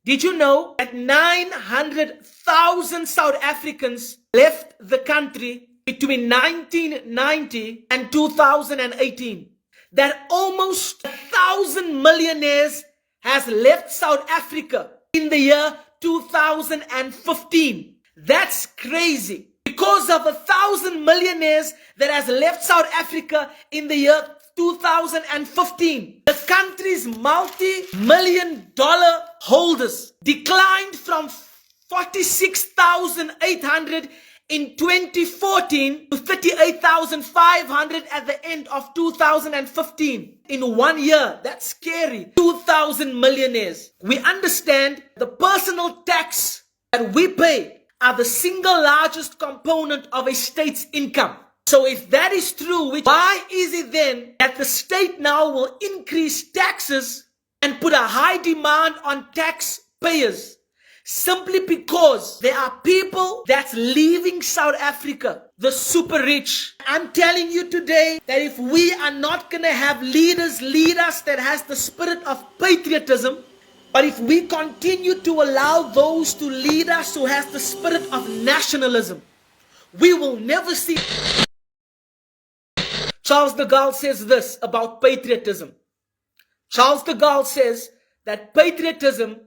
Did you know that 900,000 South Africans left the country between 1990 and 2018? That almost 1,000 millionaires has left South Africa in the year 2015. That's crazy. Because of 1,000 millionaires that has left South Africa in the year 2015, the country's multi-million-dollar holders declined from 46,800 in 2014 to 38,500 at the end of 2015. In 1 year, that's scary. 2,000 millionaires. We understand the personal tax that we pay are the single largest component of a state's income. So if that is true, why is it then that the state now will increase taxes and put a high demand on taxpayers? Simply because there are people that's leaving South Africa, the super rich. I'm telling you today that if we are not going to have leaders lead us that has the spirit of patriotism, but if we continue to allow those to lead us who has the spirit of nationalism, we will never see. Charles de Gaulle says this about patriotism. Charles de Gaulle says that patriotism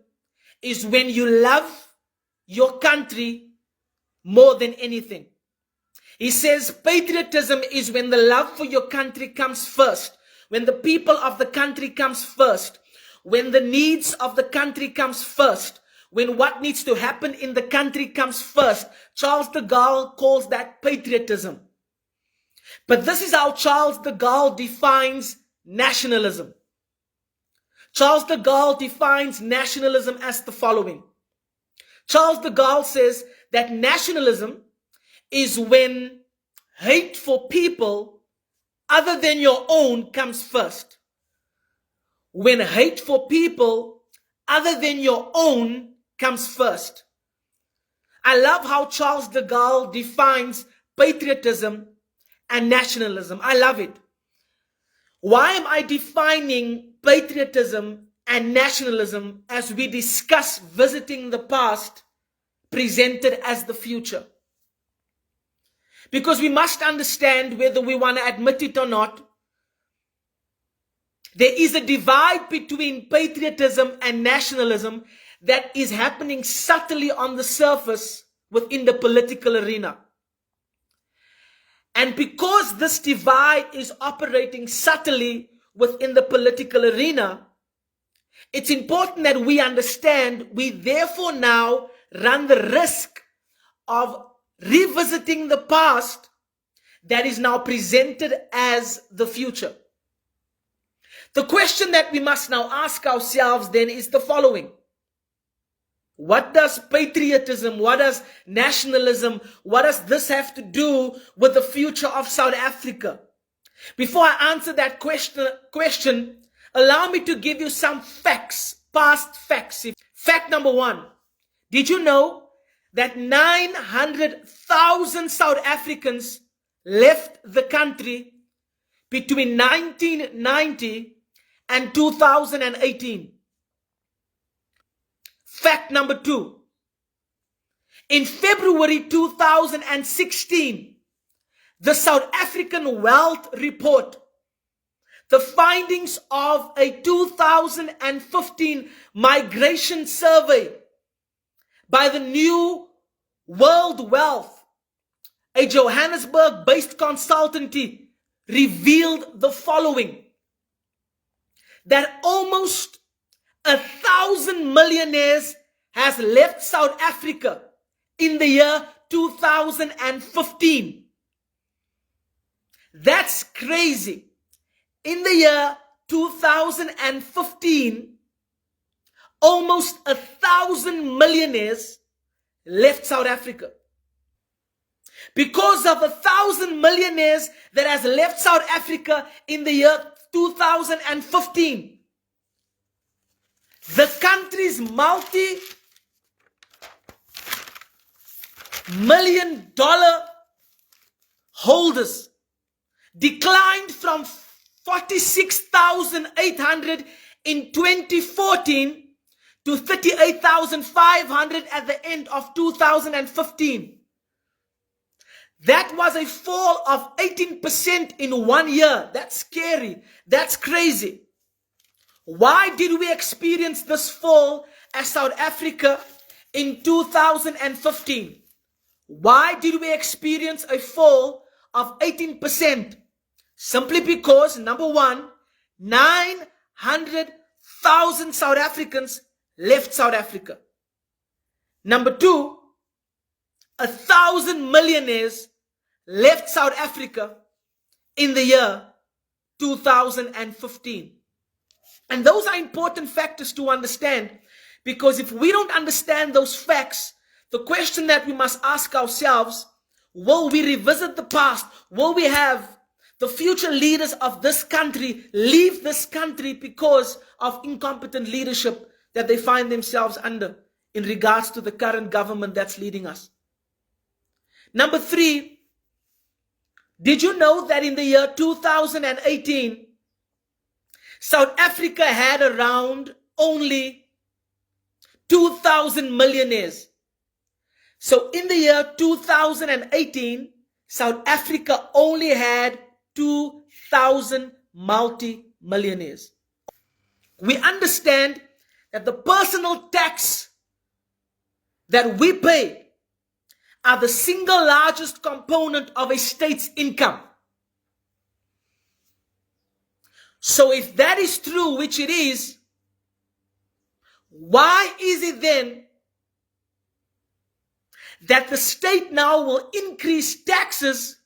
is when you love your country more than anything. He says patriotism is when the love for your country comes first, when the people of the country comes first, when the needs of the country comes first, when what needs to happen in the country comes first. Charles de Gaulle calls that patriotism. But this is how Charles de Gaulle defines nationalism. Charles de Gaulle defines nationalism as the following. Charles de Gaulle says that nationalism is when hate for people other than your own comes first. When hate for people other than your own comes first. I love how Charles de Gaulle defines patriotism and nationalism. I love it. Why am I defining patriotism and nationalism as we discuss visiting the past presented as the future? Because we must understand, whether we want to admit it or not, there is a divide between patriotism and nationalism that is happening subtly on the surface within the political arena. And because this divide is operating subtly within the political arena, it's important that we understand we therefore now run the risk of revisiting the past that is now presented as the future. The question that we must now ask ourselves then is the following. What does patriotism, what does nationalism, what does this have to do with the future of South Africa? Before I answer that question, allow me to give you some facts, past facts. Fact number one, did you know that 900,000 South Africans left the country between 1990 and 2018? Fact number two, in February 2016, the South African Wealth Report, the findings of a 2015 migration survey by the New World Wealth, a Johannesburg-based consultancy, revealed the following: that almost 1,000 millionaires has left South Africa in the year 2015. That's crazy. In the year 2015, almost 1,000 millionaires left South Africa. Because of 1,000 millionaires that has left South Africa in the year 2015, the country's multi-million-dollar holders declined from 46,800 in 2014 to 38,500 at the end of 2015. That was a fall of 18% in 1 year. That's scary. That's crazy. Why did we experience this fall as South Africa in 2015? Why did we experience a fall of 18%? Simply because, number one, 900,000 South Africans left South Africa. Number two, 1,000 millionaires left South Africa in the year 2015. And those are important factors to understand, because if we don't understand those facts, the question that we must ask ourselves, will we revisit the past? Will we have the future leaders of this country leave this country because of incompetent leadership that they find themselves under in regards to the current government that's leading us? Number three, did you know that in the year 2018, South Africa had around only 2,000 millionaires? So in the year 2018, South Africa only had 2,000 multi-millionaires. We understand that the personal tax that we pay are the single largest component of a state's income. So if that is true, which it is, why is it then that the state now will increase taxes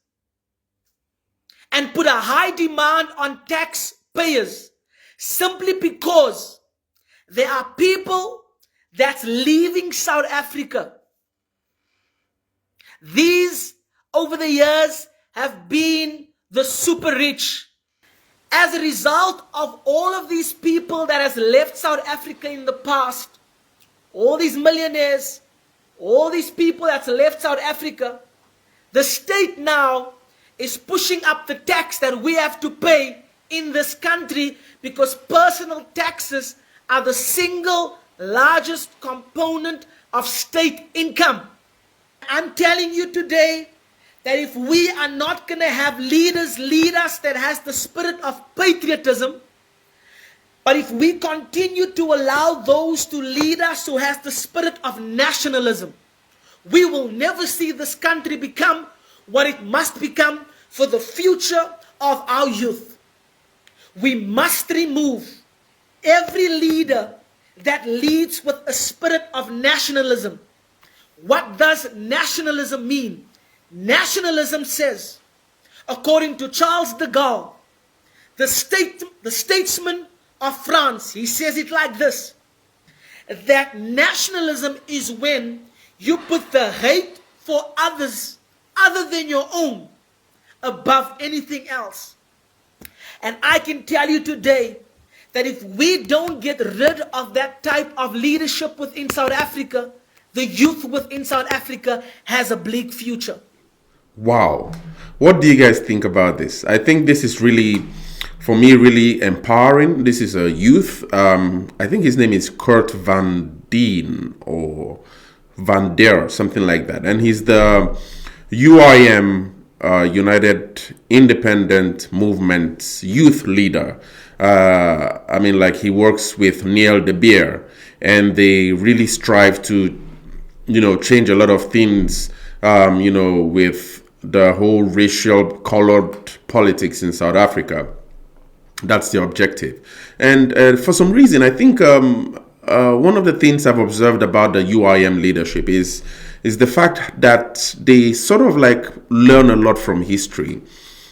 and put a high demand on taxpayers simply because there are people that's leaving South Africa? These, over the years, have been the super rich. As a result of all of these people that has left South Africa in the past, all these millionaires, all these people that's left South Africa, the state now is pushing up the tax that we have to pay in this country, because personal taxes are the single largest component of state income. I'm telling you today that if we are not going to have leaders lead us that has the spirit of patriotism, but if we continue to allow those to lead us who has the spirit of nationalism, we will never see this country become what it must become for the future of our youth. We must remove every leader that leads with a spirit of nationalism. What does nationalism mean? Nationalism says, according to Charles de Gaulle, the statesman of France, he says it like this, that nationalism is when you put the hate for others other than your own above anything else. And I can tell you today that if we don't get rid of that type of leadership within South Africa, the youth within South Africa has a bleak future. Wow. What do you guys think about this? I think this is really, for me, really empowering. This is a youth. I think his name is Curt van Heerden or Van Der, something like that. And he's the UIM, United Independent Movement's youth leader. I mean, like, he works with Neil de Beer, and they really strive to, change a lot of things, with the whole racial colored politics in South Africa. That's the objective. And for some reason, I think one of the things I've observed about the UIM leadership is the fact that they sort of like learn a lot from history.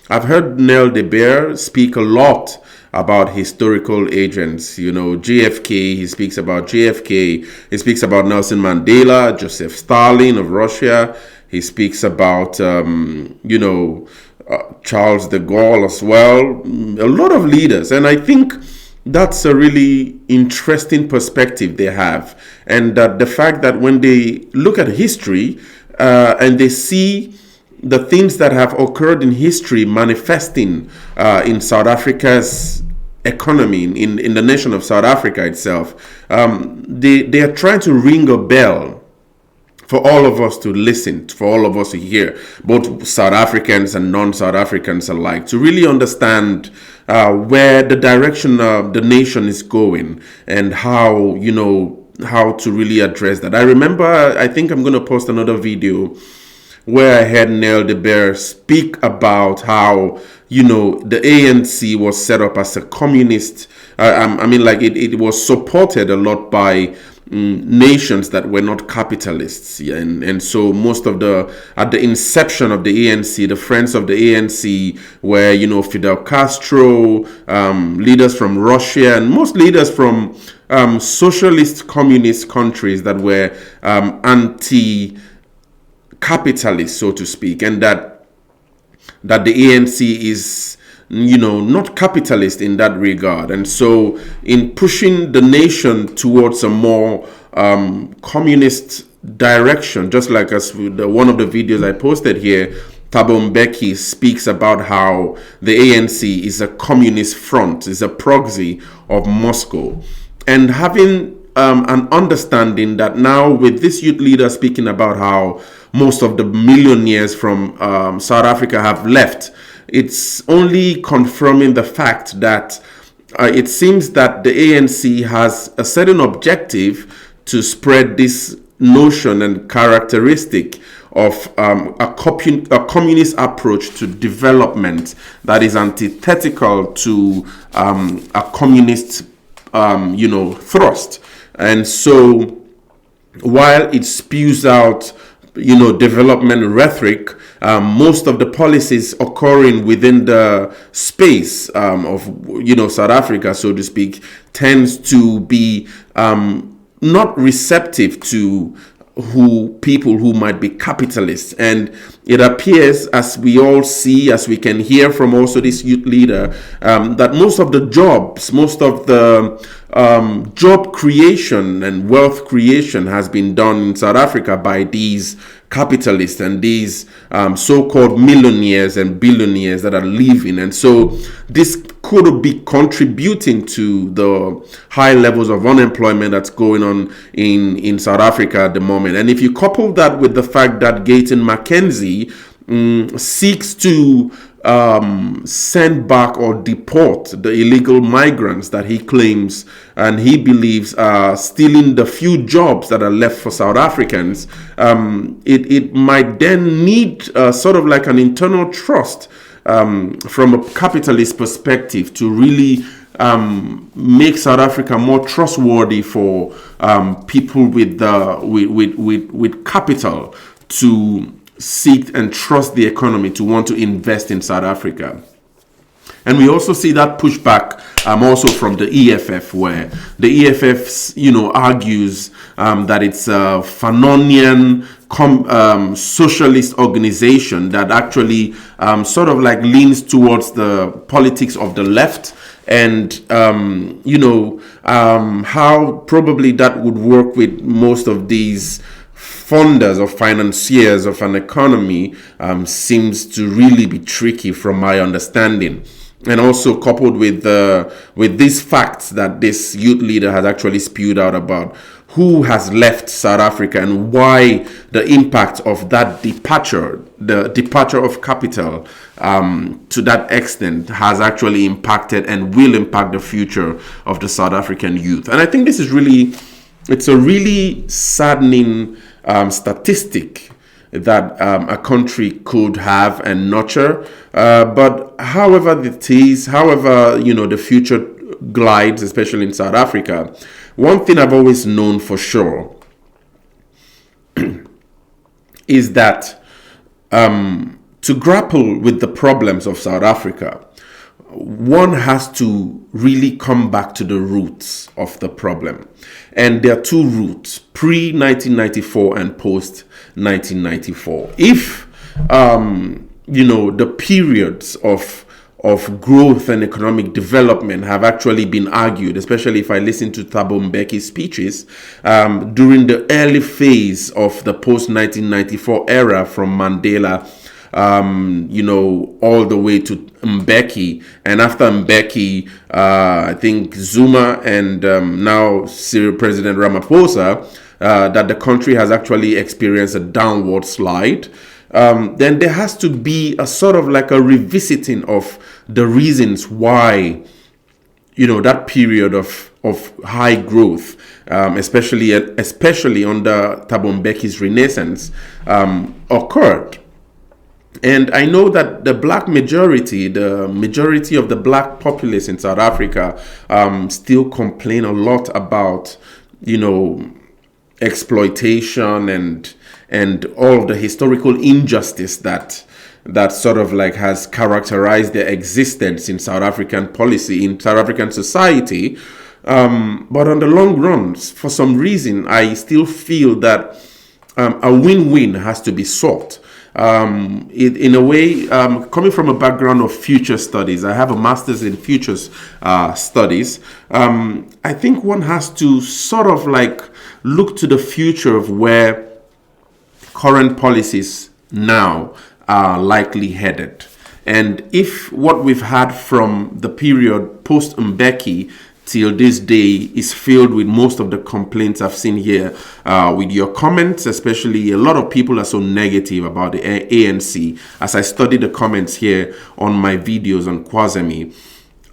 I've heard Neil de Beer speak a lot about historical agents. JFK, he speaks about JFK. He speaks about Nelson Mandela, Joseph Stalin of Russia. He speaks about, Charles de Gaulle as well. A lot of leaders. And I think that's a really interesting perspective they have. And the fact that when they look at history and they see the things that have occurred in history manifesting in South Africa's economy in the nation of South Africa itself, they are trying to ring a bell for all of us to listen, for all of us to hear, both South Africans and non-South Africans alike, to really understand where the direction of the nation is going and how, how to really address that. I remember, I think I'm going to post another video where I heard Neil de Beer speak about how, the ANC was set up as a communist. It was supported a lot by nations that were not capitalists, and so most of at the inception of the ANC, the friends of the ANC were Fidel Castro, leaders from Russia, and most leaders from socialist communist countries that were anti-capitalist, so to speak, and that the ANC is not capitalist in that regard. And so in pushing the nation towards a more communist direction, just like as one of the videos I posted here, Thabo Mbeki speaks about how the ANC is a communist front, is a proxy of Moscow. And having an understanding that now with this youth leader speaking about how most of the millionaires from South Africa have left, it's only confirming the fact that it seems that the ANC has a certain objective to spread this notion and characteristic of a communist approach to development that is antithetical to a communist thrust. And so while it spews out development rhetoric, most of the policies occurring within the space of South Africa, so to speak, tends to be not receptive to people who might be capitalists. And it appears, as we all see, as we can hear from also this youth leader, that most of the jobs, most of the job creation and wealth creation has been done in South Africa by these capitalists and these so-called millionaires and billionaires that are leaving. And so this could be contributing to the high levels of unemployment that's going on in South Africa at the moment. And if you couple that with the fact that Gayton McKenzie seeks to send back or deport the illegal migrants that he claims and he believes are stealing the few jobs that are left for South Africans, it might then need sort of like an internal trust from a capitalist perspective to really make South Africa more trustworthy for people with capital to seek and trust the economy, to want to invest in South Africa. And we also see that pushback also from the EFF, where the EFF, argues that it's a Fanonian socialist organization that actually sort of like leans towards the politics of the left, and how probably that would work with most of these funders or financiers of an economy seems to really be tricky from my understanding. And also coupled with these facts that this youth leader has actually spewed out about who has left South Africa and why the impact of that departure, the departure of capital to that extent has actually impacted and will impact the future of the South African youth. And I think this is it's a really saddening statistic that a country could have and nurture. But however it is, the future glides, especially in South Africa, one thing I've always known for sure is that to grapple with the problems of South Africa, one has to really come back to the roots of the problem. And there are two roots, pre-1994 and post-1994. If, the periods of growth and economic development have actually been argued, especially if I listen to Thabo Mbeki's speeches during the early phase of the post-1994 era, from Mandela, all the way to Mbeki, and after Mbeki, I think Zuma, and now President Ramaphosa, that the country has actually experienced a downward slide. Then there has to be a sort of like a revisiting of the reasons why, that period of high growth, especially under Thabo Mbeki's renaissance, occurred. And I know that the majority of the black populace in South Africa, still complain a lot about, exploitation and all the historical injustice that sort of like has characterized their existence in South African policy, in South African society. But on the long run, for some reason, I still feel that a win-win has to be sought. In a way, coming from a background of future studies, I have a master's in futures studies. I think one has to sort of like look to the future of where current policies now are likely headed. And if what we've had from the period post Mbeki till this day is filled with most of the complaints I've seen here, with your comments, especially a lot of people are so negative about the ANC. As I study the comments here on my videos on Kwazemi,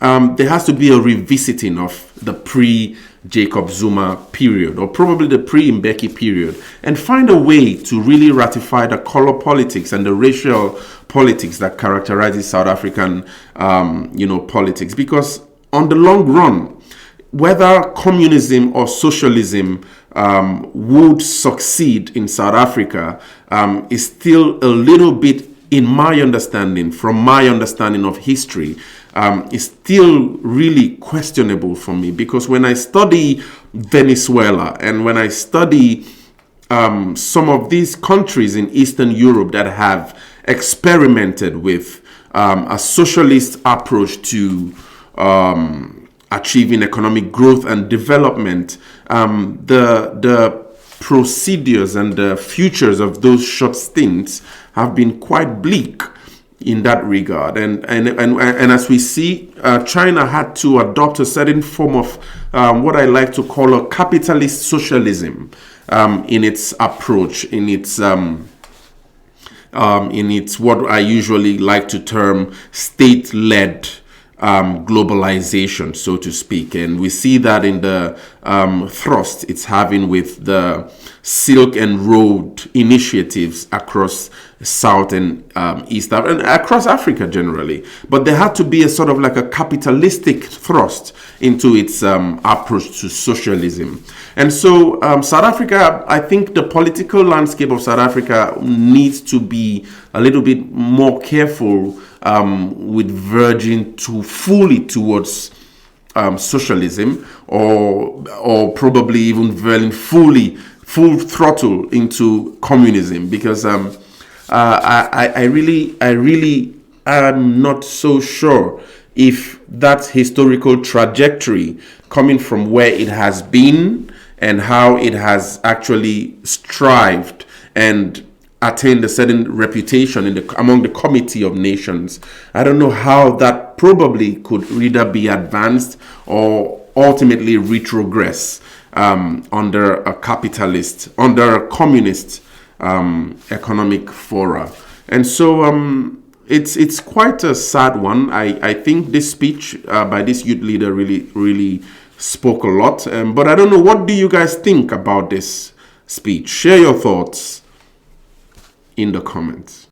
there has to be a revisiting of the pre-Jacob Zuma period, or probably the pre-Mbeki period, and find a way to really ratify the color politics and the racial politics that characterizes South African, politics. Because on the long run, whether communism or socialism would succeed in South Africa is still a little bit, in my understanding, from my understanding of history, is still really questionable for me. Because when I study Venezuela and when I study some of these countries in Eastern Europe that have experimented with a socialist approach to achieving economic growth and development, the procedures and the futures of those short stints have been quite bleak in that regard. And as we see, China had to adopt a certain form of what I like to call a capitalist socialism in its approach, in its what I usually like to term state-led globalization, so to speak. And we see that in the thrust it's having with the Silk and Road initiatives across South and East Africa, and across Africa generally. But there had to be a sort of like a capitalistic thrust into its approach to socialism. And so South Africa, I think the political landscape of South Africa needs to be a little bit more careful with verging too fully towards socialism, or probably even veering full throttle into communism, because I really am not so sure if that historical trajectory, coming from where it has been and how it has actually strived and attained a certain reputation among the Committee of Nations, I don't know how that probably could either be advanced or ultimately retrogress under a communist economic fora. And so it's quite a sad one. I think this speech by this youth leader really spoke a lot. But I don't know, what do you guys think about this speech? Share your thoughts in the comments.